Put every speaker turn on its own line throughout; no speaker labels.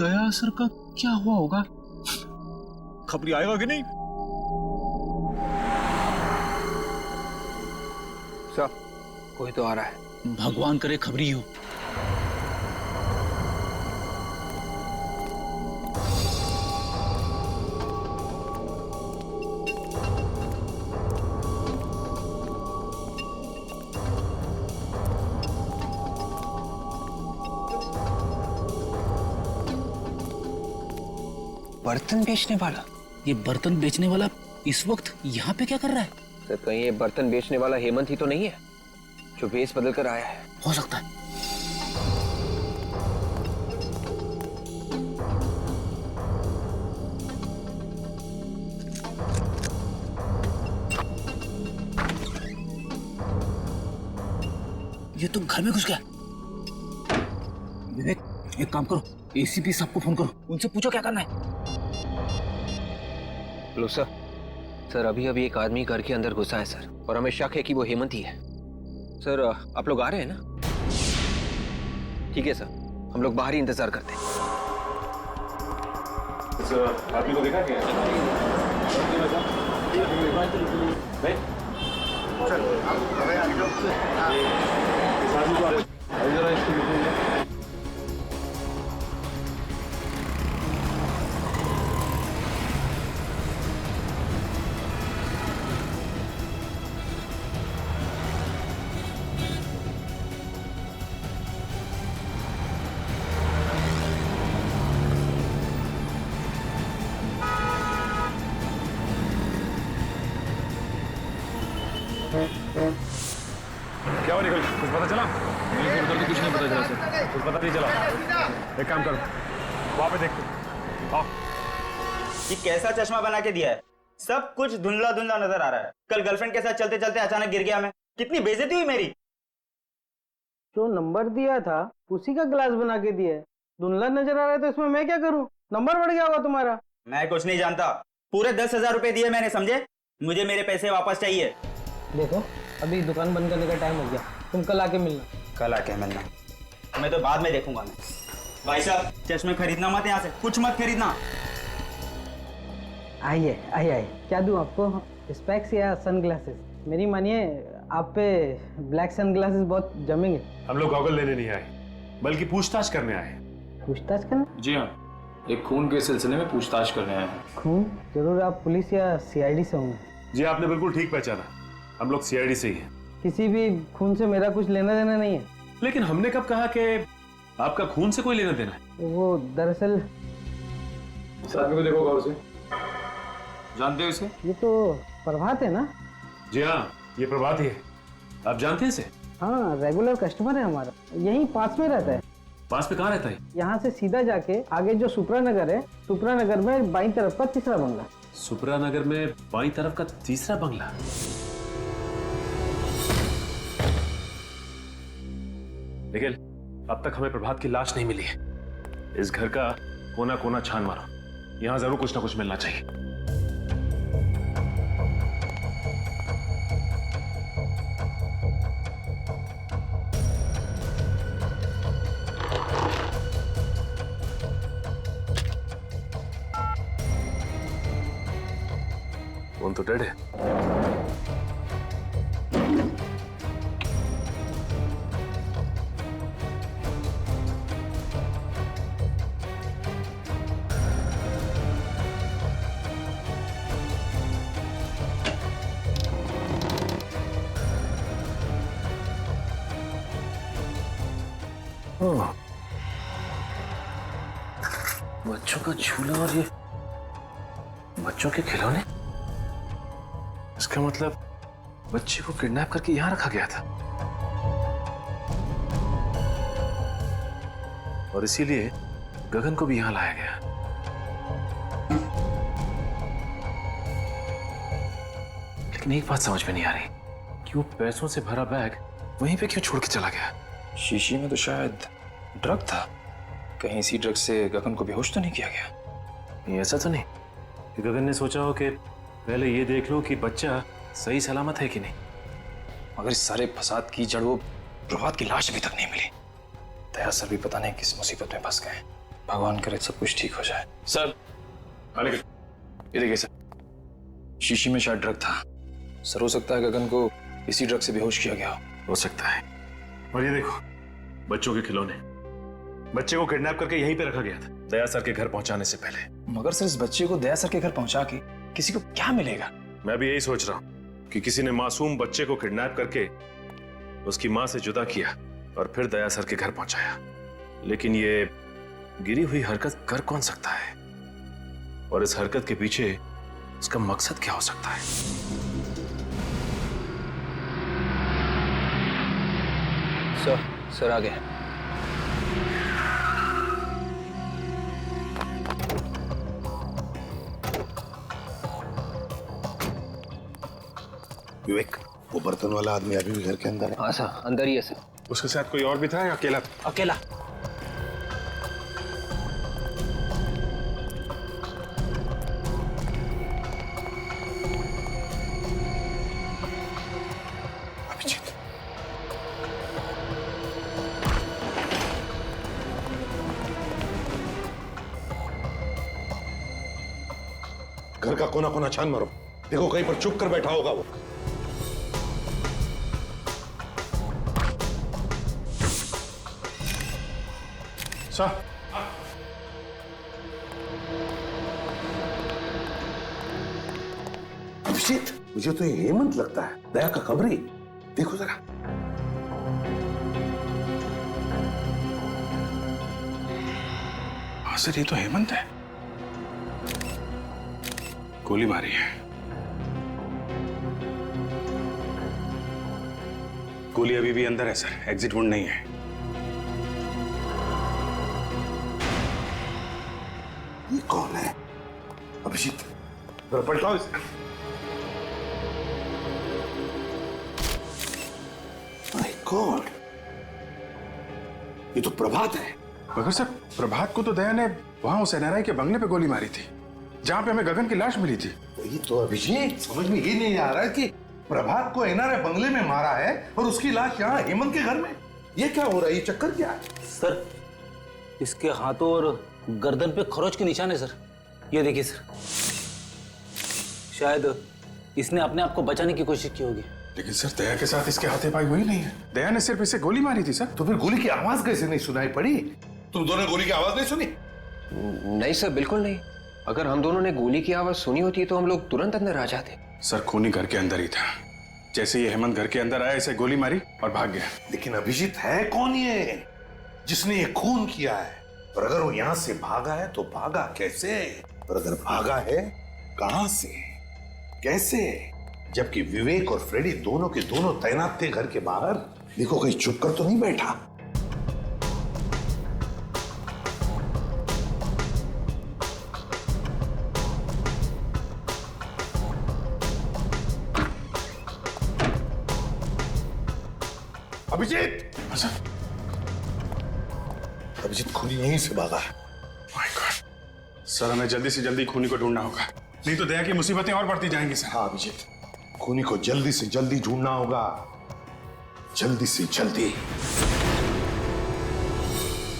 दया sir का क्या हुआ होगा? खबरी आएगा कि नहीं?
सर, कोई तो आ रहा है।
भगवान करे खबरी हो।
बर्तन बेचने वाला?
ये बर्तन बेचने वाला इस वक्त यहाँ पे क्या कर रहा है?
सर, कहीं ये बर्तन बेचने वाला हेमंत ही तो नहीं है जो भेष बदल कर आया है?
हो सकता है। ये तो घर में घुस गया। विवेक, एक काम करो, एसीपी साहब को फोन करो, उनसे पूछो क्या करना है।
लो सर, अभी एक आदमी घर के अंदर घुसा है सर, और हमें शक है कि वो हेमंत ही है। सर, आप लोग आ रहे हैं ना? ठीक है सर, हम लोग बाहर ही इंतजार करते हैं।
सर, आदमी को देखा क्या? क्या हुआ निकल? कुछ पता चला?
उधर तो कुछ नहीं पता चला सर।
कुछ पता नहीं चला। एक काम करो, वहां पे देखते। आओ।
ये कैसा चश्मा बना के दिया है? सब कुछ धुंधला धुंधला नजर आ रहा है। कल गर्लफ्रेंड के साथ चलते चलते अचानक गिर गया मैं। कितनी बेइज्जती हुई मेरी।
जो नंबर दिया था उसी का ग्लास बना के दिया है। धुंधला नजर आ रहा है तो इसमें मैं क्या करूं? नंबर बढ़ गया होगा तुम्हारा।
मैं कुछ नहीं जानता। पूरे 10,000 रुपए दिए मैंने, समझे? मुझे मेरे पैसे वापस चाहिए।
देखो, अभी दुकान बंद करने का टाइम हो गया, तुम कल आके मिलना।
कल आके मिलना? मैं तो बाद में देखूंगा। मैं भाई साहब, चश्मे खरीदना मत, यहाँ से कुछ मत खरीदना।
आइए आइए, क्या दूं आपको? स्पेक्स या सनग्लासेस? मेरी मानिए, आप पे ब्लैक सनग्लासेस बहुत जमेंगे।
हम लोग गॉगल लेने नहीं आए, बल्कि पूछताछ करने आए।
पूछताछ करना?
जी हाँ, एक खून के सिलसिले में पूछताछ करने आए हैं।
खून? जरूर आप पुलिस या सीआईडी से होंगे।
जी, आपने बिल्कुल ठीक पहचाना, हम लोग सीआईडी से ही हैं।
किसी भी खून से मेरा कुछ लेना देना नहीं है।
लेकिन हमने कब कहा कि आपका खून से कोई लेना देना है?
वो दरअसल
इस आदमी को देखो गौर से। जानते हो इसे?
ये तो प्रभात है ना?
जी हाँ, ये प्रभात ही है। आप जानते हैं इसे?
हाँ, रेगुलर कस्टमर है हमारा, यहीं पास में रहता है।
पास में कहाँ रहता है?
यहाँ से सीधा जाके आगे जो सुप्रा नगर है, सुप्रा नगर में बाईं तरफ का तीसरा बंगला।
सुप्रा नगर में बाईं तरफ का तीसरा बंगला? निखिल, अब तक हमें प्रभात की लाश नहीं मिली है। इस घर का कोना कोना छान मारो, यहाँ जरूर कुछ ना कुछ मिलना चाहिए। फोन तो डेड है।
बच्चों का झूला और ये बच्चों के खिलौने।
इसका मतलब बच्चे को किडनैप करके यहां रखा गया था, और इसीलिए गगन को भी यहां लाया गया। लेकिन एक बात समझ में नहीं आ रही कि वो पैसों से भरा बैग वहीं पे क्यों छोड़ के चला गया?
शीशी में तो शायद ड्रग था। कहीं इसी ड्रग से गगन को बेहोश तो नहीं किया गया?
ये ऐसा तो नहीं कि गगन ने सोचा हो कि पहले ये देख लो कि बच्चा सही सलामत है कि नहीं।
मगर इस सारे फसाद की जड़ वो प्रभात की लाश अभी तक नहीं मिली। दया सर भी पता नहीं किस मुसीबत में फंस गए। भगवान करे सब कुछ ठीक हो जाए। सर
अरे
ये देखिए सर, शीशी में शायद ड्रग था। सर हो सकता है गगन को इसी ड्रग से बेहोश किया गया
हो सकता है। और ये देखो बच्चों के खिलौने, बच्चे को किडनैप करके यहीं पे रखा गया था दया सर के घर पहुंचाने से पहले।
मगर सर इस बच्चे को दया सर के घर पहुंचा के किसी को क्या मिलेगा?
मैं भी यही सोच रहा हूं कि किसी ने मासूम बच्चे को किडनैप करके उसकी मां से जुदा किया और फिर दया सर के घर पहुंचाया। लेकिन ये गिरी हुई हरकत कर कौन सकता है, और इस हरकत के पीछे उसका मकसद क्या हो सकता है?
सर आ गए।
विवेक, वो बर्तन वाला आदमी अभी भी घर के अंदर है?
हाँ सर, अंदर ही है सर।
उसके साथ कोई और भी था या अकेला?
अकेला।
अभिजीत, घर का कोना कोना छान मारो, देखो कहीं पर चुप कर बैठा होगा वो।
सर,
अभिजीत, मुझे तो ये हेमंत लगता है, दया का कमरी। देखो जरा।
हाँ सर, ये तो हेमंत है। गोली मारी है। गोली अभी भी अंदर है सर, एग्जिट वुंड नहीं है।
ये कौन है? अभिजीत, जरा पलटाओ इसे। माय गॉड, ये तो प्रभात है।
मगर सर, प्रभात को तो दया ने वहां उस एनआरआई के बंगले पे गोली मारी थी, जहां पे हमें गगन की लाश मिली थी।
वही तो अभिजीत, समझ में ये नहीं आ रहा है कि प्रभात को एनआरआई बंगले में मारा है और उसकी लाश यहाँ हेमंत के घर में। ये क्या हो रहा है? ये चक्कर क्या है?
सर, इसके हाथों और गर्दन पे खरोच के निशान है सर। ये देखिए सर, शायद इसने अपने आप को बचाने की कोशिश की होगी।
लेकिन सर, दया के साथ इसके हाथापाई हुई नहीं है। दया ने सिर्फ इसे गोली मारी थी सर।
तो फिर गोली की आवाज कैसे नहीं सुनाई पड़ी? तुम दोनों गोली की आवाज नहीं सुनी?
नहीं सर, बिल्कुल नहीं। अगर हम दोनों ने गोली की आवाज सुनी होती तो हम लोग तुरंत अंदर आ जाते।
सर, खूनी घर के अंदर ही था। जैसे ये हेमंत घर के अंदर आया, इसे गोली मारी और भाग गया।
लेकिन अभिजीत, है कौन ये जिसने ये खून किया है? और अगर वो यहां से भागा है तो भागा कैसे? और अगर भागा है, कहां से, कैसे? जबकि विवेक और फ्रेडी दोनों के दोनों तैनात थे घर के बाहर। देखो कहीं चुप कर तो नहीं बैठा। अभिजीत! अभिजीत खूनी यहीं से भागा है।
My God! सर, हमें जल्दी से जल्दी खूनी को ढूंढना होगा, नहीं तो दया की मुसीबतें और बढ़ती जाएंगी सर।
हाँ अभिजीत, खूनी को जल्दी से जल्दी ढूंढना होगा, जल्दी से जल्दी।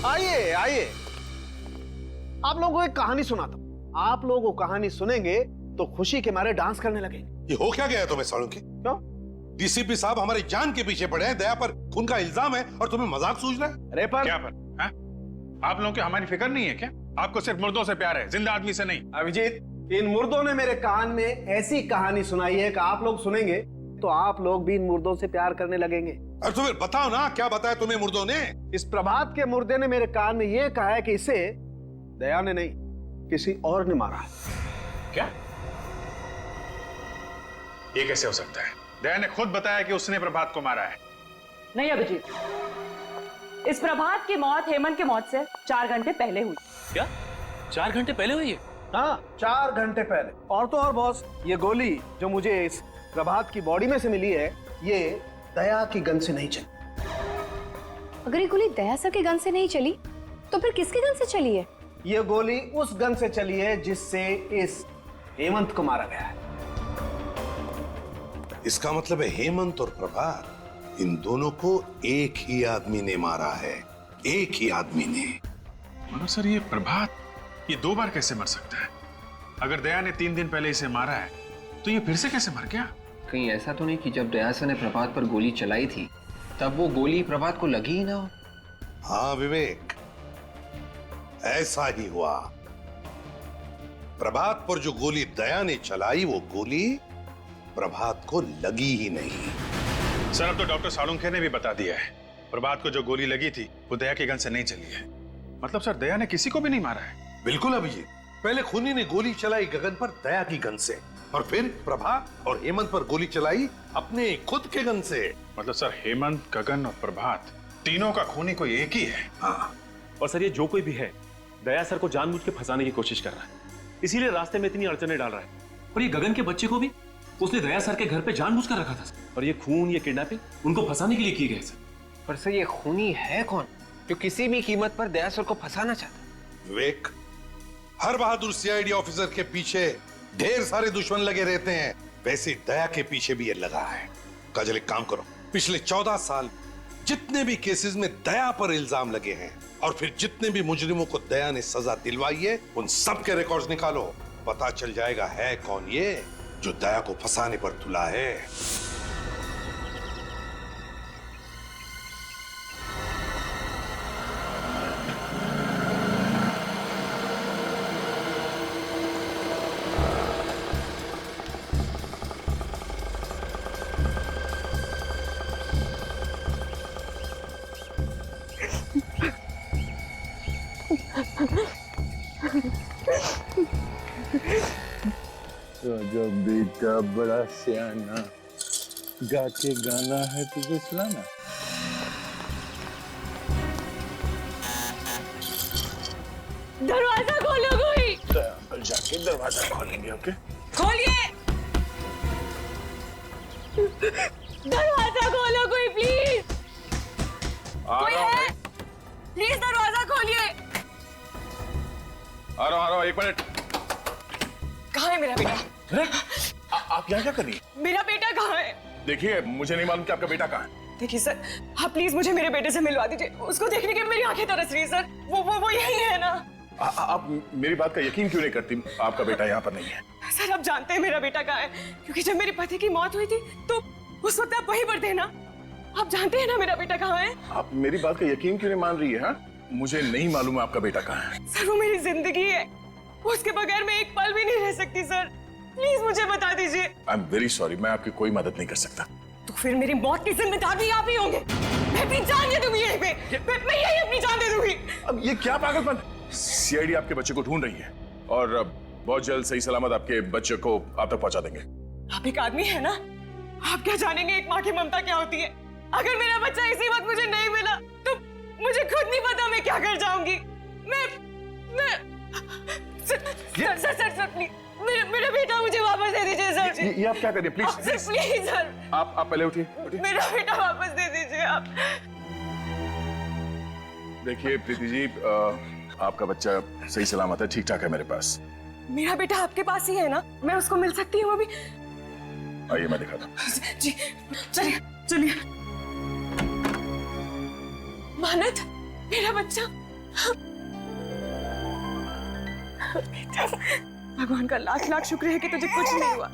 आइए आइए, आप लोगों को एक कहानी सुनाता हूं। आप लोग वो कहानी सुनेंगे तो खुशी के मारे डांस करने लगेंगे।
ये हो क्या गया तुम्हें सालुंकी?
क्यों?
डीसीपी साहब हमारी जान के पीछे पड़े हैं, दया पर खून का इल्जाम है और तुम्हें मजाक सूझ रहा है?
अरे पर
क्या पर? हाँ? आप लोगों की हमारी फिक्र नहीं है क्या? आपको सिर्फ मुर्दों से प्यार है, जिंदा आदमी से नहीं।
अभिजीत, इन मुर्दों ने मेरे कान में ऐसी कहानी सुनाई है कि आप लोग सुनेंगे तो आप लोग भी इन मुर्दों से प्यार करने लगेंगे।
और तुम्हें बताओ ना, क्या बताया तुम्हें मुर्दों ने?
इस प्रभात के मुर्दे ने मेरे कान में यह कहा है कि इसे दया ने नहीं, किसी और ने मारा है।
क्या? ये कैसे हो सकता है? दया ने खुद बताया कि उसने प्रभात को मारा है।
नहीं अभिजीत, इस प्रभात की मौत हेमंत की मौत से 4 घंटे पहले हुई।
क्या 4 घंटे पहले हुई है?
हाँ, 4 घंटे पहले। और तो और बॉस, ये गोली जो मुझे इस प्रभात की बॉडी में से मिली है, ये दया की गन से नहीं चली।
अगर ये गोली दया सर के गन से नहीं चली तो फिर किसके गन से चली है?
ये गोली उस गन से चली है जिससे इस हेमंत को मारा गया है।
इसका मतलब है हेमंत और प्रभात, इन दोनों को एक ही आदमी ने मारा है। एक ही आदमी ने।
मगर सर ये प्रभात ये 2 बार कैसे मर सकता है? अगर दया ने 3 दिन पहले इसे मारा है तो ये फिर से कैसे मर गया?
कहीं ऐसा तो नहीं कि जब दया सर ने प्रभात पर गोली चलाई थी तब वो गोली प्रभात को लगी ही ना हो?
हाँ विवेक, ऐसा ही हुआ। प्रभात पर जो गोली दया ने चलाई वो गोली प्रभात को लगी ही नहीं।
सर अब तो डॉक्टर सालुंखे ने भी बता दिया है प्रभात को जो गोली लगी थी वो दया के गन से नहीं चली है। मतलब सर दया ने किसी को भी नहीं मारा है।
बिल्कुल अभिजीत, पहले खूनी ने गोली चलाई गगन पर दया की गन से और फिर प्रभात और हेमंत पर गोली चलाई अपने खुद के गन से।
मतलब सर हेमंत, गगन और प्रभात तीनों का खूनी कोई एक ही है।
हाँ,
और सर ये जो कोई भी है दया सर को जानबूझ के फंसाने की कोशिश कर रहा है, इसीलिए रास्ते में इतनी अड़चने डाल रहा है।
और ये गगन के बच्चे को भी उसने दया सर के घर पे जानबूझ कर रखा था
और ये खून, ये किडनैपिंग उनको फंसाने के लिए की गई सर।
पर सर ये खूनी है कौन जो किसी भी कीमत पर दया सर को फंसाना चाहता?
विवेक, हर बहादुर सीआईडी ऑफिसर के पीछे ढेर सारे दुश्मन लगे रहते हैं, वैसे दया के पीछे भी ये लगा है। काजल एक काम करो, पिछले 14 साल जितने भी केसेस में दया पर इल्जाम लगे हैं और फिर जितने भी मुजरिमों को दया ने सजा दिलवाई है उन सब के रिकॉर्ड्स निकालो। पता चल जाएगा है कौन ये जो दया को फंसाने पर तुला है।
राजा बेटा बड़ा सियाना, गा के गाना है तुझे सुनाना।
दरवाजा खोलो कोई।
अंकल जाके दरवाजा खोलेंगे। ओके
खोलिए, दरवाजा खोलो कोई प्लीज। कोई है? प्लीज दरवाजा खोलिए।
आ रहा हूँ 1 मिनट।
कहाँ है मेरा बेटा?
आप यहाँ क्या कर रही हैं?
मेरा बेटा कहाँ है?
देखिए मुझे नहीं मालूम कि आपका बेटा कहाँ है।
देखिए सर, आप प्लीज मुझे मेरे बेटे से मिलवा दीजिए। उसको देखने के मेरी आंखें तरस रही है सर। वो यही है ना?
आप मेरी बात का यकीन क्यों नहीं करती? आपका बेटा यहाँ पर नहीं है।
सर आप जानते हैं मेरा बेटा कहाँ है, क्योंकि जब मेरे पति की मौत हुई थी तो उस वक्त आप वहीं पर थे ना। आप जानते हैं ना मेरा बेटा कहाँ है?
आप मेरी बात का यकीन क्यों नहीं मान रही है? मुझे नहीं मालूम आपका बेटा कहाँ है।
सर वो मेरी जिंदगी है, उसके बगैर मैं एक पल भी नहीं रह सकती सर। प्लीज मुझे बता दीजिए।
आई एम वेरी सॉरी, मैं आपकी कोई मदद नहीं कर सकता।
तो फिर मेरी मौत की जिम्मेदार भी आप ही होंगे। मैं अपनी जान दे दूंगी यहीं पे। मैं यही अपनी जान दे दूंगी।
अब ये क्या पागलपन? सीआईडी आपके बच्चे को ढूंढ रही है और बहुत जल्द सही सलामत आपके बच्चे को आप तक पहुंचा देंगे।
आप एक आदमी है ना, आप क्या जानेंगे एक माँ की ममता क्या होती है। अगर मेरा बच्चा इसी वक्त मुझे नहीं मिला तो मुझे खुद नहीं पता मैं क्या कर जाऊंगी। मैं सर प्लीज मेरा बेटा मुझे वापस दे दीजिए सर।
ये आप क्या करिए प्लीज
प्लीज सर।
आप पहले उठिए।
मेरा बेटा वापस दे दीजिए आप।
देखिए प्रीति जी, आपका बच्चा सही सलामत है, ठीक ठाक है मेरे पास।
मेरा बेटा आपके पास ही है ना? मैं उसको मिल सकती हूँ अभी?
आइए मैं दिखाता हूँ।
जी चलिए चलिए। मानत, मेरा बच्चा। बेटा, भगवान का लाख लाख शुक्र है कि तुझे कुछ नहीं हुआ।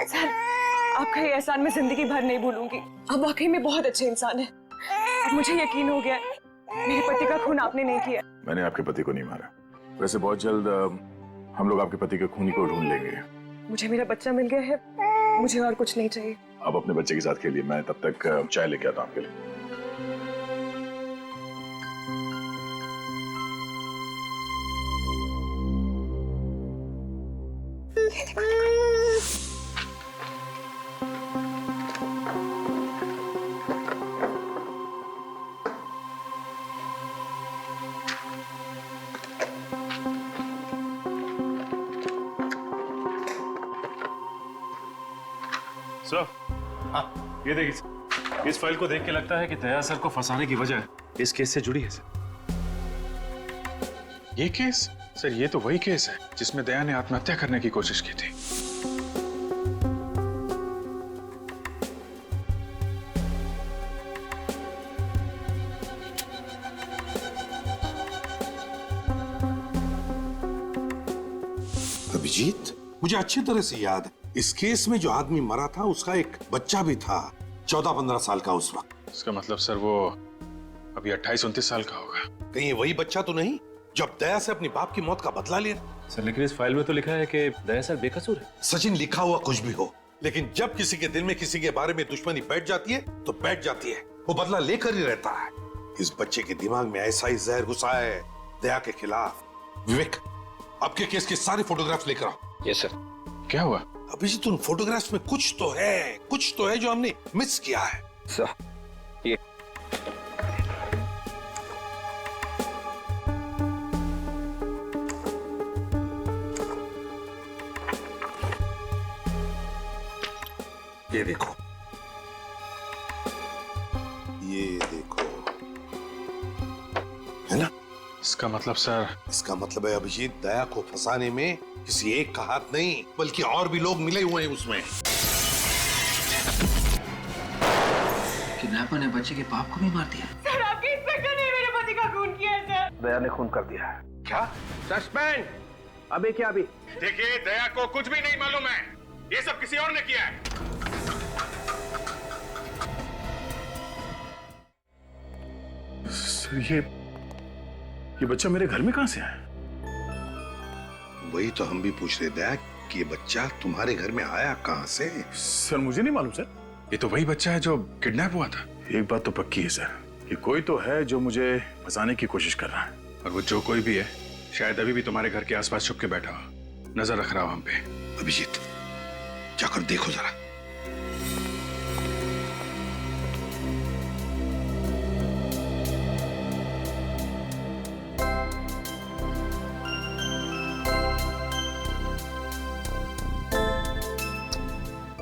सर आपका ये एहसान मैं जिंदगी भर नहीं भूलूंगी। आप वाकई में बहुत अच्छे इंसान हैं। अब मुझे यकीन हो गया है मेरे पति का खून आपने नहीं किया।
मैंने आपके पति को नहीं मारा। वैसे बहुत जल्द हम लोग आपके पति के खूनी को ढूंढ लेंगे।
मुझे मेरा बच्चा मिल गया है, मुझे और कुछ नहीं चाहिए।
आप अपने बच्चे के साथ खेलिए, मैं तब तक चाय लेके आता हूँ आपके लिए।
सर, हाँ ये देखिए, इस फाइल को देख के लगता है कि दया सर को फंसाने की वजह इस केस से जुड़ी है सर।
ये केस? सर ये तो वही केस है जिसमें दया ने आत्महत्या करने की कोशिश की थी।
अभिजीत, मुझे अच्छी तरह से याद है, इस केस में जो आदमी मरा था उसका एक बच्चा भी था, 14-15 साल का उस वक्त।
इसका मतलब सर वो अभी 28-29 साल का होगा।
कहीं ये वही बच्चा तो नहीं जब दया से अपनी बाप की मौत का बदला ले रहा?
सर लेकिन इस फाइल में तो लिखा है कि दया सर बेकसूर है।
सचिन, लिखा हुआ कुछ भी हो, लेकिन जब किसी के दिल में किसी के बारे में दुश्मनी बैठ जाती है तो बैठ जाती है, वो बदला लेकर ही रहता है। इस बच्चे के दिमाग में ऐसा ही जहर घुसा है दया के खिलाफ। विवेक, आपके केस की सारी फोटोग्राफ्स लेकर आओ।
Yes sir.
क्या हुआ?
अभिजीत, उन फोटोग्राफ्स में कुछ तो है जो हमने मिस किया है।
सर ये
देखो, ये देखो, है ना?
इसका मतलब सर?
इसका मतलब है अभिजीत, दया को फंसाने में किसी एक का हाथ नहीं बल्कि और भी लोग मिले हुए हैं उसमें।
किडनैपर ने बच्चे के बाप को भी मार दिया।
सर आपके इंस्पेक्टर ने मेरे पति का खून किया है सर।
दया ने खून कर दिया है।
क्या?
सस्पेंड। अभी क्या अभी?
देखिए, दया को कुछ भी नहीं मालूम है, ये सब किसी और ने किया है।
सर ये बच्चा मेरे घर में कहां से आया?
वही तो हम भी पूछ रहे दया कि ये बच्चा तुम्हारे घर में आया कहां से?
सर मुझे नहीं मालूम सर।
ये तो वही बच्चा है जो किडनैप हुआ था।
एक बात तो पक्की है सर कि कोई तो है जो मुझे फंसाने की कोशिश कर रहा है।
और वो जो कोई भी है शायद अभी भी तुम्हारे घर के आसपास छुप के बैठा हो, नजर रख रहा हो हम पे।
अभिजीत, जाकर देखो जरा।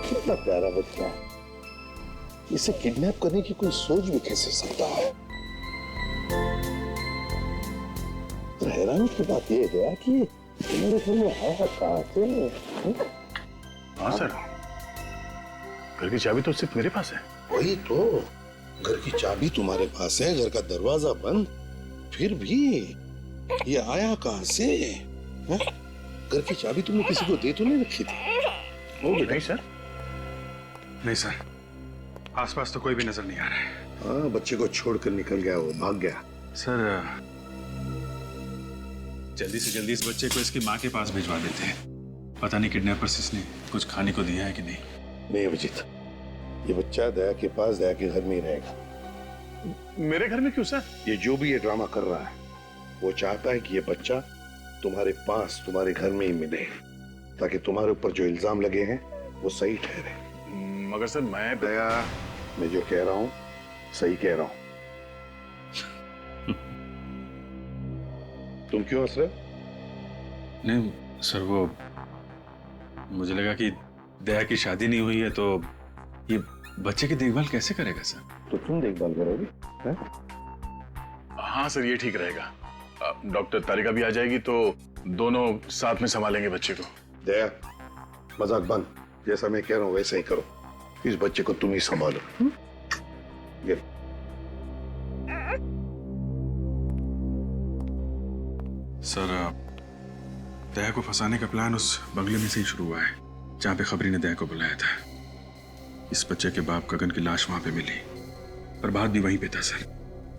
कितना प्यारा बच्चा, इसे किडनैप करने की कोई सोच भी कैसे सकता है? तो हैरानी की बात यह है कि मेरे घर में आया कहां से?
हाँ सर, घर की चाबी तो सिर्फ मेरे पास है।
वही तो, घर की चाबी तुम्हारे पास है, घर का दरवाजा बंद, फिर भी ये आया कहां से? है? घर की चाबी तुमने किसी को दे तो नहीं रखी थी?
वो नहीं सर।
नहीं सर, आसपास तो कोई भी नजर नहीं आ रहा है।
हाँ, बच्चे को छोड़कर निकल गया, वो भाग गया।
सर जल्दी से जल्दी इस बच्चे को इसकी माँ के पास भिजवा देते हैं। पता नहीं किडनैपर्स इसने कुछ खाने को दिया है कि नहीं।
नहीं अभिजीत, ये बच्चा दया के पास, दया के घर में ही रहेगा।
मेरे घर में क्यों सर?
ये जो भी ये ड्रामा कर रहा है वो चाहता है कि ये बच्चा तुम्हारे पास, तुम्हारे घर में ही मिले, ताकि तुम्हारे ऊपर जो इल्जाम लगे हैं वो सही ठहरे।
मगर सर मैं
दया, मैं जो कह रहा हूं सही कह रहा हूं। तुम क्यों हंस रहे हो?
नहीं सर, वो मुझे लगा कि दया की शादी नहीं हुई है तो ये बच्चे की देखभाल कैसे करेगा सर?
तो तुम देखभाल करोगे?
हाँ सर, ये ठीक रहेगा। डॉक्टर तारिका भी आ जाएगी तो दोनों साथ में संभालेंगे बच्चे को।
दया, मजाक बंद, जैसा मैं कह रहा हूं वैसा ही करो। इस बच्चे को तुम ही संभालो। ये
सर, दया को फंसाने का प्लान उस बंगले में से ही शुरू हुआ है जहां पे खबरी ने दया को बुलाया था। इस बच्चे के बाप गगन की लाश वहां पे मिली, प्रभात भी वहीं पे था सर।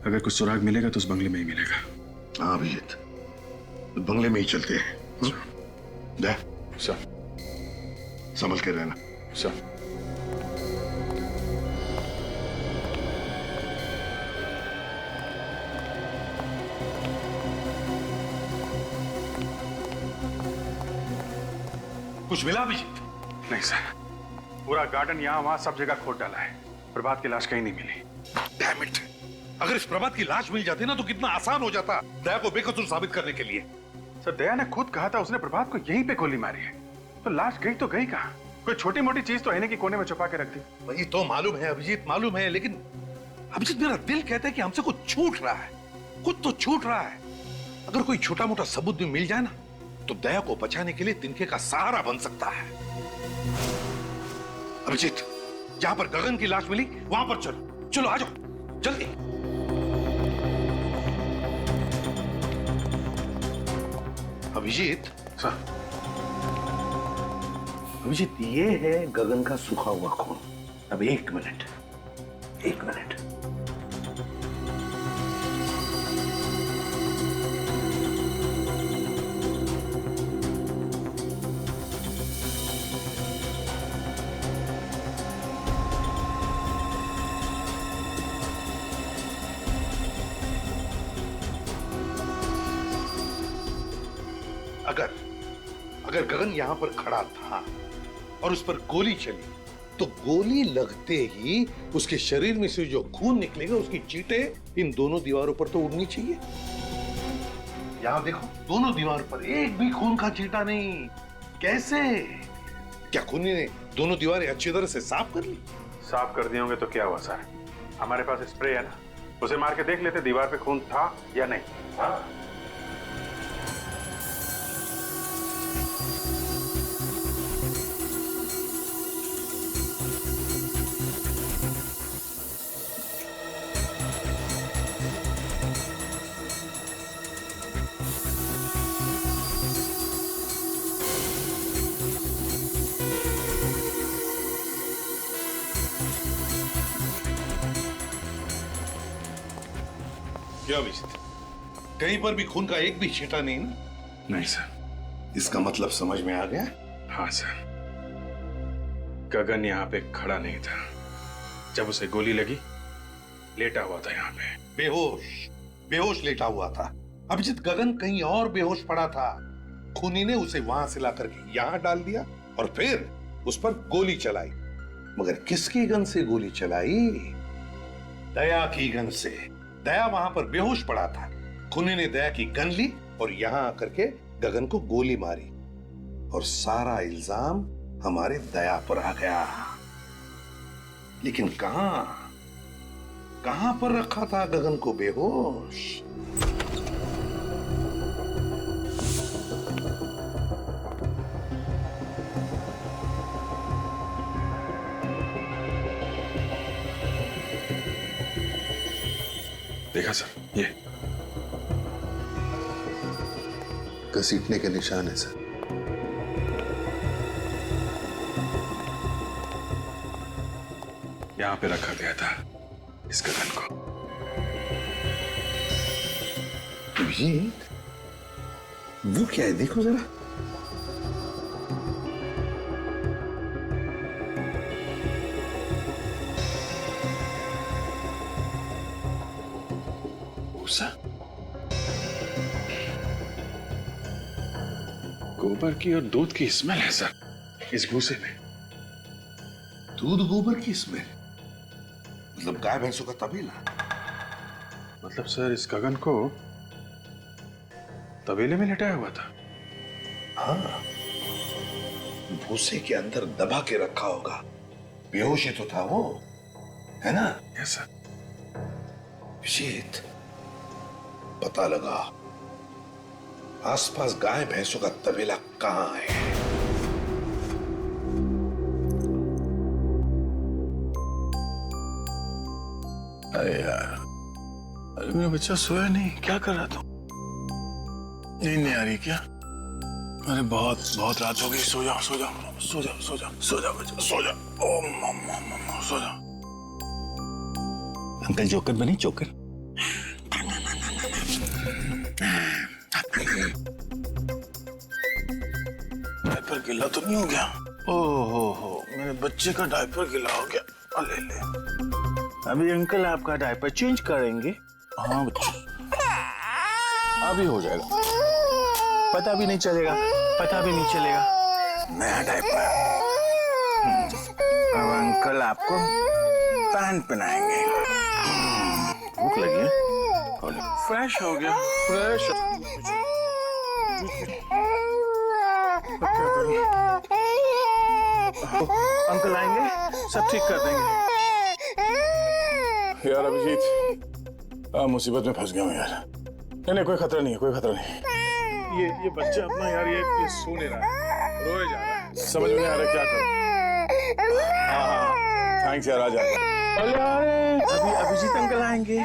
अगर कुछ सुराग मिलेगा तो उस बंगले में ही मिलेगा।
हाँ अभिजीत, बंगले में ही चलते हैं। दया,
सर
संभल के रहना।
सर
कुछ मिला अभिजीत?
नहीं सर, पूरा गार्डन यहाँ वहां सब जगह खोद डाला है, प्रभात की लाश कहीं नहीं मिली।
Damn it! अगर इस प्रभात की लाश मिल जाती ना तो कितना आसान हो जाता दया को बेकसूर साबित करने के लिए।
सर दया ने खुद कहा था उसने प्रभात को यहीं पे गोली मारी है, तो लाश गई तो गई कहाँ? कोई छोटी मोटी चीज तो है नहीं कि कोने में छुपा के रख दी।
वही तो मालूम है अभिजीत, मालूम है, लेकिन अभिजीत मेरा दिल कहता है कि हमसे कुछ छूट रहा है, कुछ तो छूट रहा है। अगर कोई छोटा मोटा सबूत भी मिल जाए ना तो दया को बचाने के लिए तिनके का सहारा बन सकता है। अभिजीत, जहां पर गगन की लाश मिली वहां पर चलो, चलो आ जाओ जल्दी। अभिजीत
सर,
अभिजीत, ये है गगन का सूखा हुआ खून। अब एक मिनट। अगर गगन यहां पर खड़ा था और उस पर गोली चली तो गोली लगते ही उसके शरीर में से जो खून निकलेगा उसकी चींटें इन दोनों दीवारों पर तो उड़नी चाहिए। यहां देखो, दोनों दीवार पर एक भी खून का चींटा नहीं। कैसे? क्या खूनी ने दोनों दीवारें अच्छी तरह से साफ कर ली?
साफ कर दिए होंगे तो क्या हुआ सर? हमारे पास स्प्रे है ना, उसे मार के देख लेते दीवार पे खून था या नहीं।
हाँ। क्या अभिजीत, कहीं पर भी खून का एक भी छींटा नहीं ना?
नहीं सर।
इसका मतलब समझ में आ गया?
हाँ सर, गगन यहाँ पे खड़ा नहीं था। जब उसे गोली लगी लेटा हुआ था यहाँ पे,
बेहोश लेटा हुआ था। अभिजीत, गगन कहीं और बेहोश पड़ा था। खूनी ने उसे वहां से लाकर के यहाँ डाल दिया और फिर उस पर गोली चलाई। मगर किसकी गन से गोली चलाई? दया की गन से। दया वहां पर बेहोश पड़ा था। खूनी ने दया की गन ली और यहां आकर के गगन को गोली मारी और सारा इल्जाम हमारे दया पर आ गया। लेकिन कहां पर रखा था गगन को बेहोश?
देखा सर, ये
घसीटने के निशान है सर।
यहां पे रखा गया था इस गगन को।
अभिजीत, वो क्या है? देखो जरा।
गोबर की और दूध की स्मेल है सर इस भूसे में।
दूध गोबर की स्मेल? मतलब गाय भैंसों का तबेला?
मतलब सर इस गगन को तबेले में लेटाया हुआ था।
हाँ, भूसे के अंदर दबा के रखा होगा। बेहोश ही तो था वो, है ना?
Yes sir.
अभिजीत, पता लगा आसपास गाय भैंसों का तबेला कहां है।
अरे यार, अरे मेरा बच्चा सोया नहीं, क्या कर रहा था? नींद नहीं आ रही क्या? अरे बहुत रात हो गई। सो जाओ बच्चा, सो जाओ। ओ मम्मा, सो जाओ। अंकल जोकर बने, जोकर। डायपर गीला तो नहीं हो गया? ओहो, मेरे बच्चे का डायपर गीला हो गया। ले अभी अंकल आपका डायपर चेंज करेंगे। हाँ बच्चे, अभी हो जाएगा। पता भी नहीं चलेगा। नया डायपर। अब अंकल आपको पैंट पहनाएंगे। भूख लगी है? फ्रेश हो गया, फ्रेश। अंकल आएंगे, सब ठीक कर देंगे। यार अभिजीत, मुसीबत में फंस गया हूँ यार। नहीं, कोई खतरा नहीं है, ये बच्चा अपना यार ये सो नहीं रहा है, रोए जा रहा है। समझ में नहीं आ रहा क्या करूं। हाँ, थैंक्स यार, आ जाएगा। अभी अभिजीत अंकल आएंगे।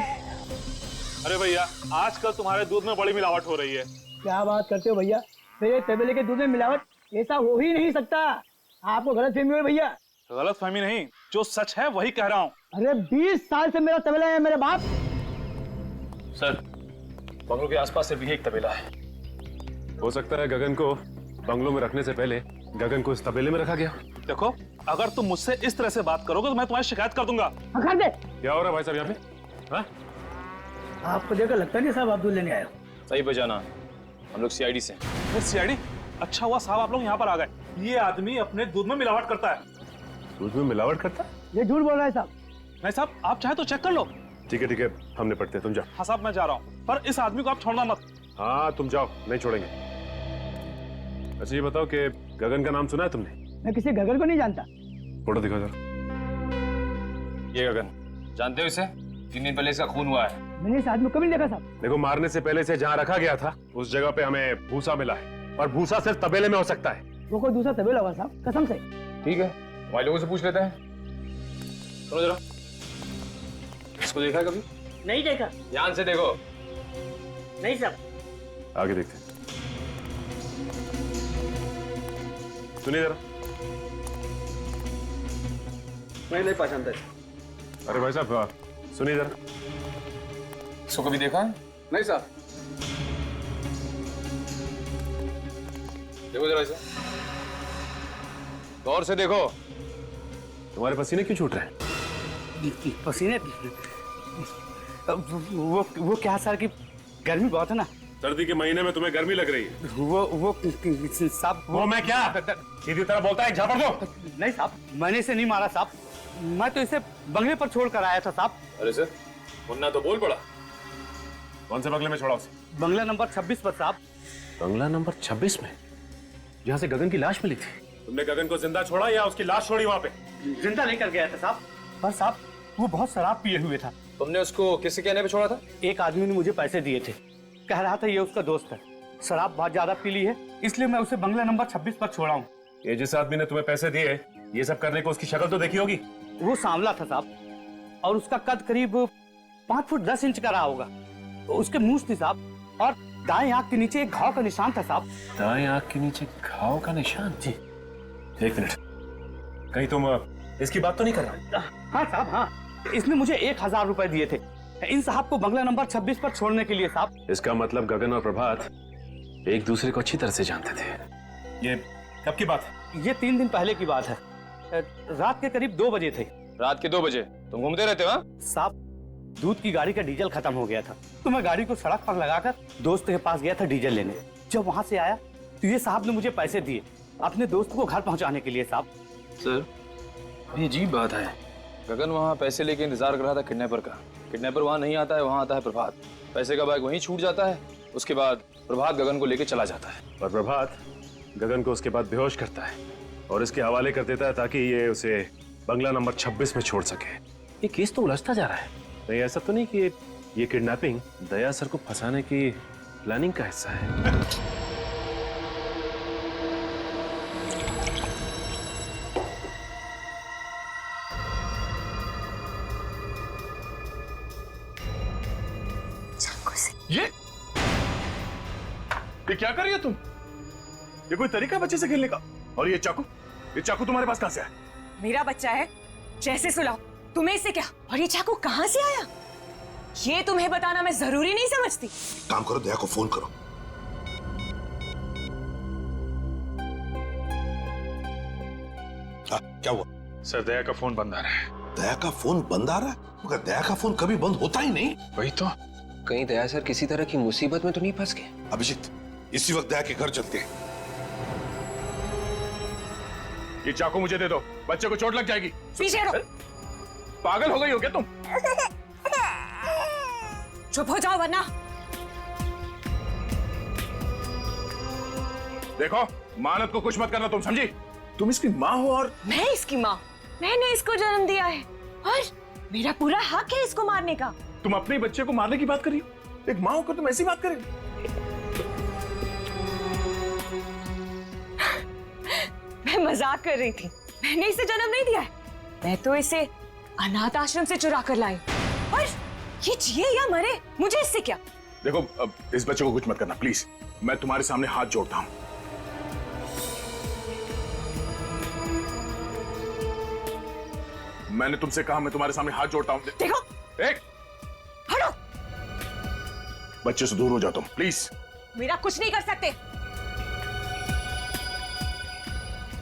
अरे भैया, आजकल तुम्हारे दूध में बड़ी मिलावट हो रही है।
क्या बात करते हो भैया? मेरे तबेले के दूध में मिलावट? ऐसा हो ही नहीं सकता। आपको गलत फहमी हुई भैया।
गलत फहमी नहीं, जो सच है वही कह रहा हूँ।
अरे 20 साल से मेरा तबला है मेरे बाप।
सर, बंगलों के आसपास सिर्फ यही एक तबेला है। हो सकता है गगन को बंगलों में रखने से पहले गगन को इस तबेले में रखा गया।
देखो, अगर तुम मुझसे इस तरह से बात करोगे तो मैं तुम्हारी शिकायत कर दूंगा।
कर दे।
क्या हो रहा है भाई साहब यहाँ पे? हाँ?
आपको देखकर लगता नहीं साहब आप दूध लेने आए हो।
सही बजाना, हम लोग सीआईडी से।
सीआईडी? अच्छा हुआ साहब आप लोग यहाँ पर आ गए। ये आदमी अपने दूध में मिलावट करता है।
दूध में मिलावट करता है?
ये झूठ बोल रहा है साहब।
नहीं साहब, आप चाहे तो चेक कर लो।
ठीक है, हम निपटते हैं, तुम जाओ।
हाँ साहब, मैं जा रहा हूँ, पर इस आदमी को आप छोड़ना मत।
हाँ तुम जाओ, नहीं छोड़ेंगे। अच्छा ये बताओ कि गगन का नाम सुना है तुमने?
मैं किसी गगन को नहीं जानता।
फोटो दिखाओ जरा।
ये गगन, जानते हो इसे? 3 दिन पहले इसका खून हुआ है।
मैंने इस आदमी को कभी नहीं देखा साहब।
देखो, मारने से पहले से जहाँ रखा गया था उस जगह पे हमें भूसा मिला है, और भूसा सिर्फ तबेले में हो सकता है।
वो कोई दूसरा तबेला होगा साहब, कसम से।
ठीक है, हमारे लोगों से पूछ लेते हैं। सुनो जरा, इसको देखा है कभी?
नहीं देखा।
ध्यान से देखो।
नहीं साहब।
आगे देखते हैं। सुनिए जरा।
मैं नहीं पहचानता।
अरे भाई साहब सुनिए जरा।
इसको कभी देखा है?
नहीं साहब।
देखो जरा इसे, गौर से देखो।
तुम्हारे पसीने क्यों छूट रहे हैं?
पसीने? वो क्या सर की गर्मी बहुत है ना।
सर्दी के महीने में तुम्हें गर्मी लग रही है?
वो साहब।
वो मैं क्या सीधी तरह बोलता है, झापड़ दो।
नहीं साहब, मैंने इसे नहीं मारा साहब, मैं तो इसे बंगले पर छोड़ कर आया था साहब।
अरे सर, मुन्ना तो बोल पड़ा।
कौन से बंगले में छोड़ा उसे?
बंगला नंबर 26 पर साहब।
बंगला नंबर 26 में, जहाँ से गगन की लाश मिली थी? तुमने गगन को जिंदा छोड़ा या उसकी लाश छोड़ी वहाँ पे?
जिंदा लेकर गया था साहब, पर साहब वो बहुत शराब पिए हुए था।
तुमने उसको किसके कहने पे छोड़ा था?
एक आदमी ने मुझे पैसे दिए थे, कह रहा था ये उसका दोस्त है, शराब बहुत ज्यादा पी ली है, इसलिए मैं उसे बंगला नंबर 26 पर छोड़ा हूँ।
ये जिस आदमी ने तुम्हें पैसे दिए ये सब करने को, उसकी शक्ल तो देखी होगी?
वो सांवला था साहब, और उसका कद करीब 5 फुट 10 इंच का रहा होगा। उसके मूंछ थी साहब, और दाएं आंख के नीचे एक घाव का निशान था साहब।
दाएं आंख के नीचे घाव का निशान?
जी।
1 मिनट, कहीं तुम इसकी बात तो नहीं कर रहे?
हाँ साहब, हाँ। इसने मुझे 1000 रुपए दिए थे इन साहब को बंगला नंबर 26 पर छोड़ने के लिए साहब।
इसका मतलब गगन और प्रभात एक दूसरे को अच्छी तरह से जानते थे। ये कब की बात है?
ये 3 दिन पहले की बात है, रात के करीब 2 बजे थे।
रात के 2 बजे तुम घूमते रहते हो?
साहब, दूध की गाड़ी का डीजल खत्म हो गया था, तो मैं गाड़ी को सड़क पर लगाकर दोस्त के पास गया था डीजल लेने। जब वहां से आया तो ये साहब ने मुझे पैसे दिए अपने दोस्त को घर पहुंचाने के लिए साहब।
सर, ये अजीब बात है, गगन वहाँ पैसे लेके इंतजार कर रहा था किडनैपर का। किडनैपर वहाँ नहीं आता है, वहाँ आता है प्रभात। पैसे का बैग वहीं छूट जाता है, उसके बाद प्रभात गगन को लेके चला जाता है,
और प्रभात गगन को उसके बाद बेहोश करता है और इसके हवाले कर देता है ताकि ये उसे बंगला नंबर 26 में छोड़ सके। ये केस तो उलझता जा रहा है। नहीं, ऐसा तो नहीं कि ये किडनैपिंग दया सर को फंसाने की प्लानिंग का हिस्सा है?
ये क्या कर रही हो तुम? ये कोई तरीका है बच्चे से खेलने का? और ये चाकू तुम्हारे पास कहां से आया?
मेरा बच्चा है, जैसे सुलाओ। तुम्हें इससे क्या? और ये चाकू कहां से आया? ये तुम्हें बताना मैं जरूरी नहीं समझती।
काम करो, दया को फोन करो। क्या हुआ?
सर, दया का फोन बंद आ रहा है।
दया का फोन बंद आ रहा है? मगर दया का फोन कभी बंद होता ही नहीं।
वही तो।
कहीं दया सर किसी तरह की मुसीबत में तो नहीं फंस गए?
अभिजीत, इसी वक्त दया के घर चलते हैं।
ये चाकू मुझे दे दो, बच्चे को चोट लग जाएगी।
पीछे रहो।
पागल हो गई हो क्या तुम?
चुप हो जाओ वरना।
देखो, मानत को कुछ मत करना, तुम समझी? तुम इसकी माँ हो और
मैं इसकी माँ। मैंने इसको जन्म दिया है और मेरा पूरा हक है इसको मारने का।
तुम अपने बच्चे को मारने की बात कर रही हो? एक माँ होकर तुम ऐसी बात कर रही हो?
मैं मजाक कर रही थी। मैंने इसे जन्म नहीं दिया है, मैं तो इसे अनाथ आश्रम से चुरा कर लाई। और ये जिए या मरे, मुझे इससे क्या?
देखो, अब इस बच्चे को कुछ मत करना प्लीज। मैं तुम्हारे सामने हाथ जोड़ता हूं। मैंने तुमसे कहा मैं तुम्हारे सामने हाथ जोड़ता हूं।
देखो,
एक
हटो।
बच्चे से दूर हो जाओ तुम, प्लीज।
मेरा कुछ नहीं कर सकते।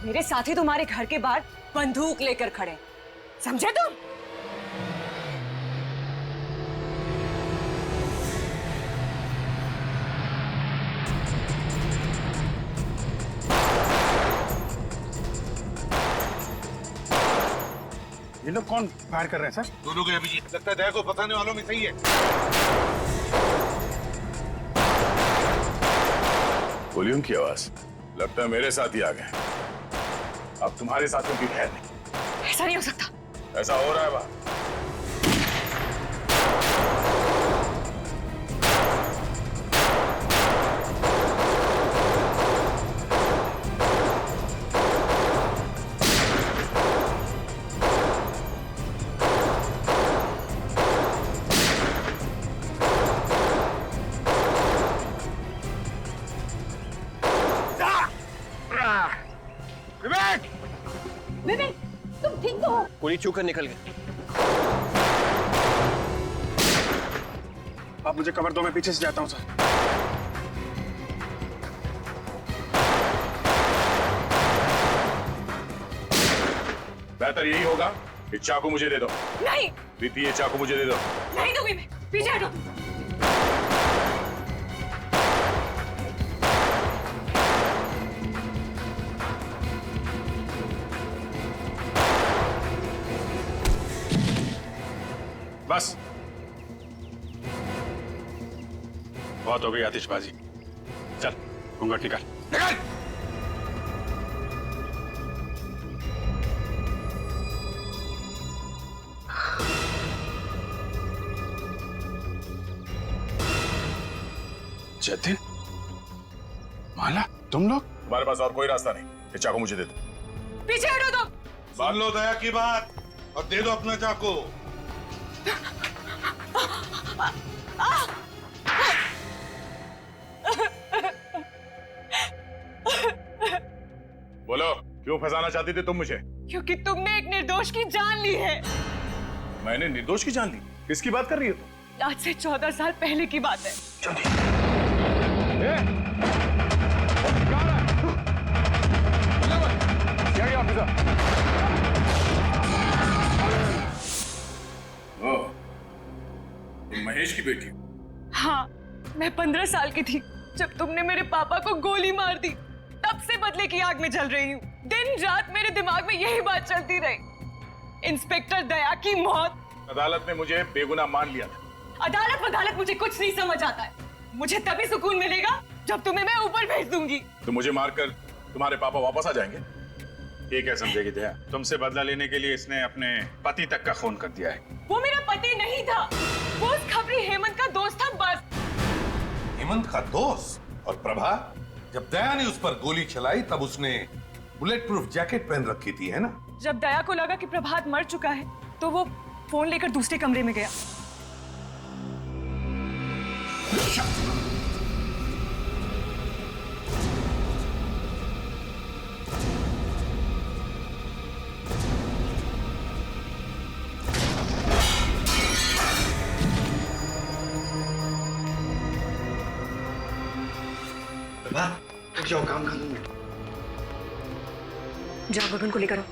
मेरे साथी तुम्हारे घर के बाहर बंदूक लेकर खड़े, समझे तुम?
ये लोग कौन फायर कर रहे हैं सर?
दोनों के अभिजीत, लगता है दया को फंसाने वालों में सही है।
गोलियों की आवाज, लगता है मेरे साथ ही आ गए। अब तुम्हारे साथियों की खैर नहीं।
ऐसा नहीं हो सकता।
ऐसा हो रहा है बात।
विवेक, तुम ठीक तो हो?
गोली चूक कर निकल गए।
आप मुझे कवर दो, मैं पीछे से जाता हूं सर।
बेहतर यही होगा कि चाकू मुझे दे दो।
नहीं।
प्रीति, ये चाकू मुझे दे दो।
नहीं दूंगी मैं, पीछे हटो।
बस, बहुत हो गई आतिशबाजी। चल घूंघट निकाल। निकाल। जतिन, माला, तुम लोग?
तुम्हारे पास और कोई रास्ता नहीं, ये चाकू मुझे दे दो।
पीछे हटो तुम।
मान लो दया की बात और दे दो अपना चाकू।
बोलो, क्यों फंसाना चाहती थी तुम मुझे?
क्योंकि तुमने एक निर्दोष की जान ली है।
मैंने निर्दोष की जान ली? किसकी बात कर रही हो तुम?
आज से 14 साल पहले की बात है।
क्या ऑफिसर? तुम महेश की बेटी?
हाँ, मैं 15 साल की थी जब तुमने मेरे पापा को गोली मार दी। तब से बदले की आग में जल रही हूँ। दिन रात मेरे दिमाग में यही बात चलती रही। इंस्पेक्टर दया की मौत।
अदालत ने मुझे बेगुनाह मान लिया था।
अदालत मुझे कुछ नहीं समझ आता है। मुझे तभी सुकून मिलेगा जब तुम्हें मैं ऊपर भेज दूंगी।
तो मुझे मारकर तुम्हारे पापा वापस आ जाएंगे?
ये क्या समझेगी दया? तुमसे बदला लेने के लिए इसने अपने पति तक का खून कर दिया है।
वो मेरा पति नहीं था, वो उस खबरी हेमंत का दोस्त था बस।
हेमंत का दोस्त? और प्रभा, जब दया ने उस पर गोली चलाई तब उसने बुलेट प्रूफ जैकेट पहन रखी थी, है ना?
जब दया को लगा कि प्रभात मर चुका है तो वो फोन लेकर दूसरे कमरे में गया।
जाओ, काम कर लूंगी।
जाओ गगन को लेकर आओ।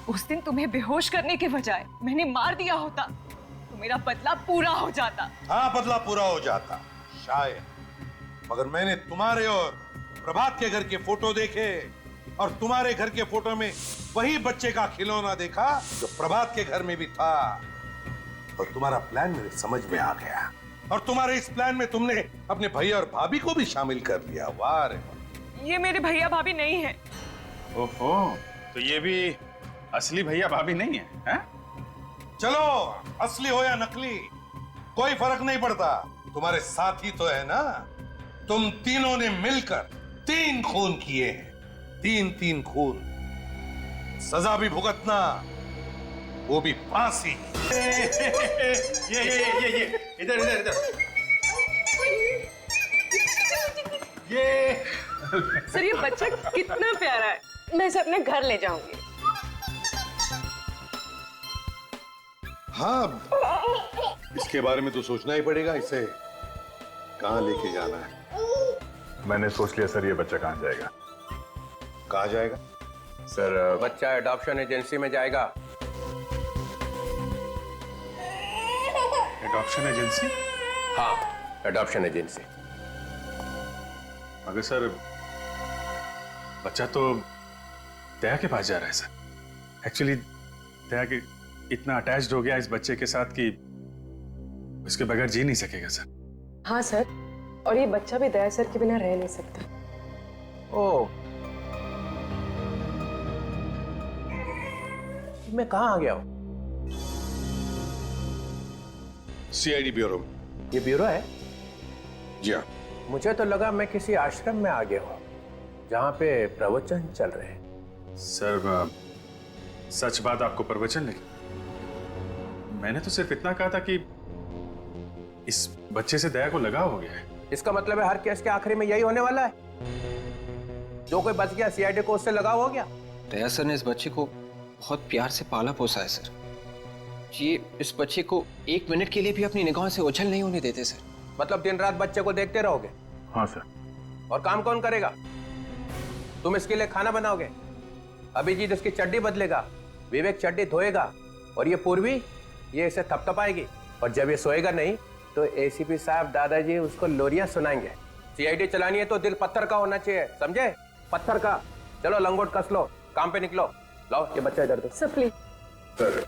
उस दिन तुम्हें बेहोश करने के बजाय मैंने मार दिया होता तो मेरा बदला पूरा हो जाता।
हाँ, बदला पूरा हो जाता शायद, मगर मैंने तुम्हारे और प्रभात के घर के फोटो देखे और तुम्हारे घर के फोटो में वही बच्चे का खिलौना देखा जो प्रभात के घर में भी था। और तुम्हारा प्लान मेरे समझ में आ गया और तुम्हारे इस प्लान में तुमने अपने भैया और भाभी को भी शामिल कर लिया। वाह रे वाह।
ये मेरे भैया भाभी नहीं है।
ओहो, तो ये भी असली भैया भाभी नहीं है, हैं?
चलो, असली हो या नकली कोई फर्क नहीं पड़ता, तुम्हारे साथ ही तो है ना। तुम तीनों ने मिलकर 3 खून किए हैं। 3 खून। सजा भी भुगतना, वो भी फांसी।
ये इधर इधर इधर ये।
सर ये बच्चा कितना प्यारा है, मैं इसे अपने घर ले जाऊंगी।
हाँ, इसके बारे में तो सोचना ही पड़ेगा, इसे कहाँ लेके जाना है।
मैंने सोच लिया सर, ये बच्चा कहाँ जाएगा।
कहाँ जाएगा
सर?
बच्चा अडॉप्शन एजेंसी में जाएगा।
Adoption agency?
हाँ, अडॉप्शन एजेंसी।
मगर सर बच्चा तो दया के पास जा रहा है सर। एक्चुअली दया के इतना अटैच्ड हो गया इस बच्चे के साथ कि उसके बगैर जी नहीं सकेगा सर।
हाँ सर, और ये बच्चा भी दया सर के बिना रह नहीं सकता।
ओह, मैं कहाँ आ गया हूँ?
सीआईडी ब्यूरो में।
ये ब्यूरो है?
जी हाँ।
मुझे तो लगा मैं किसी आश्रम में आ गया हूँ जहाँ पे प्रवचन चल रहे हैं।
सर सच बात आपको प्रवचन लगी? मैंने तो सिर्फ इतना कहा था कि इस बच्चे से दया को लगाव हो गया है।
इसका मतलब है हर केस के आखिरी में यही होने वाला है, जो कोई बच गया सीआईडी को उससे लगाव हो गया।
दया सर ने इस बच्चे को बहुत प्यार से पाला पोसा है सर। ये इस बच्चे को 1 मिनट के लिए भी अपनी निगाहों से ओझल नहीं होने देते सर।
मतलब दिन रात बच्चे को देखते रहोगे?
हाँ सर।
और काम कौन करेगा? तुम इसके लिए खाना बनाओगे, अभिजीत इसकी चड्डी बदलेगा, विवेक चड्डी धोएगा, और ये पूर्वी ये इसे थपथपाएगी, और जब ये सोएगा नहीं तो एसीपी साहब दादाजी उसको लोरियां सुनाएंगे। सीआईडी चलानी है तो दिल पत्थर का होना चाहिए, समझे? पत्थर का। चलो लंगोट कस लो, काम पे निकलो। लाओ ये बच्चा इधर दो।
Sir please.
सर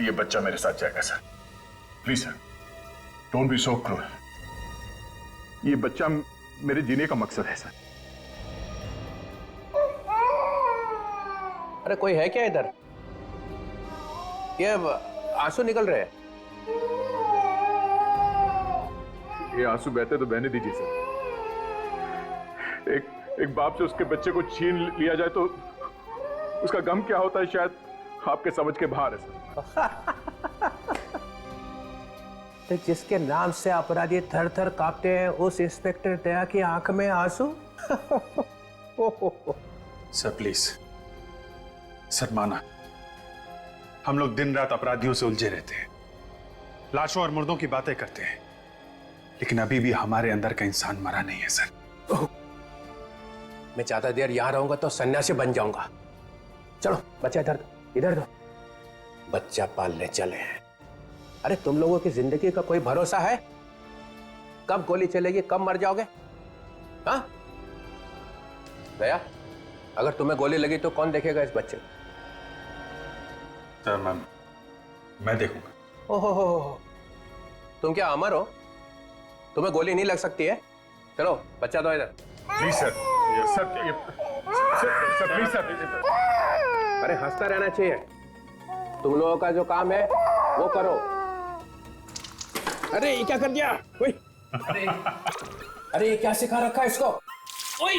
ये बच्चा मेरे साथ जाएगा sir. Please sir, don't be so cruel. ये बच्चा मेरे जीने का मकसद है सर।
अरे कोई है क्या इधर? ये आंसू निकल रहे हैं।
ये आंसू बहते तो बहने दीजिए सर। एक बाप से उसके बच्चे को छीन लिया जाए तो उसका गम क्या होता है, शायद आपके समझ के बाहर है सर।
तो जिसके नाम से अपराधी थर थर कांपते हैं, उस इंस्पेक्टर दया की आंख में आंसू?
सर प्लीज, सर माना, हम लोग दिन रात अपराधियों से उलझे रहते हैं, लाशों और मुर्दों की बातें करते हैं, लेकिन अभी भी हमारे अंदर का इंसान मरा नहीं है सर।
मैं ज्यादा देर यहां रहूंगा तो सन्यासी बन जाऊंगा। चलो बच्चा इधर दो, इधर दो। बच्चा पालने चले हैं। अरे तुम लोगों की जिंदगी का कोई भरोसा है? कब गोली चलेगी, कब मर जाओगे? हाँ दया, अगर तुम्हें गोली लगी तो कौन देखेगा इस बच्चे को?
सर मैं देखूंगा।
ओहो, तुम क्या अमर हो? तुम्हें गोली नहीं लग सकती है? चलो बच्चा दो इधर।
Please sir, sir please sir.
अरे हंसता रहना चाहिए। तुम लोगों का जो काम है वो करो। अरे ये क्या कर दिया? अरे ये क्या सिखा रखा है इसको? ओए!